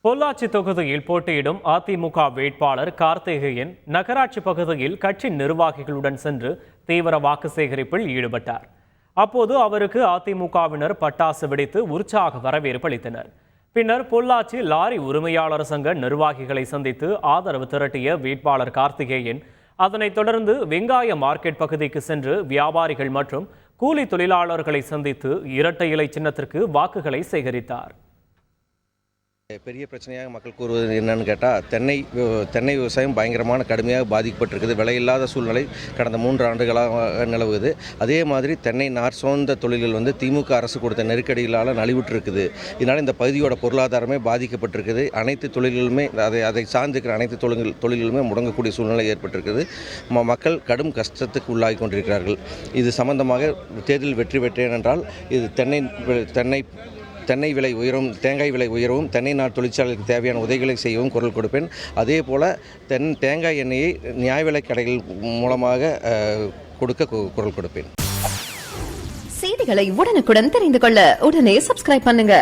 பொள்ளாச்சி தொகுதியில் போட்டியிடும் அதிமுக வேட்பாளர் கார்த்திகேயன் நகராட்சி பகுதியில் கட்சி நிர்வாகிகளுடன் சென்று தீவிர வாக்கு சேகரிப்பில் ஈடுபட்டார். அப்போது அவருக்கு அதிமுகவினர் பட்டாசு வெடித்து உற்சாக வரவேற்பு அளித்தனர். பின்னர் பொள்ளாச்சி லாரி உரிமையாளர் சங்க நிர்வாகிகளை சந்தித்து ஆதரவு திரட்டிய வேட்பாளர் கார்த்திகேயன் அதனைத் தொடர்ந்து வெங்காய மார்க்கெட் பகுதிக்கு சென்று வியாபாரிகள் மற்றும் கூலி தொழிலாளர்களை சந்தித்து இரட்டை இலை சின்னத்திற்கு வாக்குகளை சேகரித்தார். பெரிய பிரச்சனையாக மக்கள் கூறுவது என்னன்னு கேட்டால் தென்னை விவசாயம் பயங்கரமான கடுமையாக பாதிக்கப்பட்டிருக்குது. விலையில்லாத சூழ்நிலை கடந்த 3 ஆண்டுகளாக நிலவுது. அதே மாதிரி தென்னை நார் சோர்ந்த தொழில்கள் திமுக அரசு கொடுத்த நெருக்கடிகளால் நலிவுற்றிருக்குது. இதனால் இந்த பகுதியோட பொருளாதாரமே பாதிக்கப்பட்டிருக்குது. அனைத்து தொழில்களுமே அதை சார்ந்திருக்கிற அனைத்து தொழில்களுமே முடங்கக்கூடிய சூழ்நிலை ஏற்பட்டிருக்குது. மக்கள் கடும் கஷ்டத்துக்கு உள்ளாகி கொண்டிருக்கிறார்கள். இது சம்பந்தமாக தேர்தலில் வெற்றி பெற்றேன் என்றால் இது தென்னை விலை உயரும், தேங்காய் விலை உயரவும், தென்னை நார் தொழிற்சாலைக்கு தேவையான உதவிகளை செய்யவும் குரல் கொடுப்பேன். அதே போல் தேங்காய் எண்ணெயை நியாய விலைக் கடைகள் மூலமாக கொடுக்க குரல் கொடுப்பேன். செய்திகளை உடனுக்குடன் தெரிந்து கொள்ள உடனே சப்ஸ்கிரைப் பண்ணுங்க.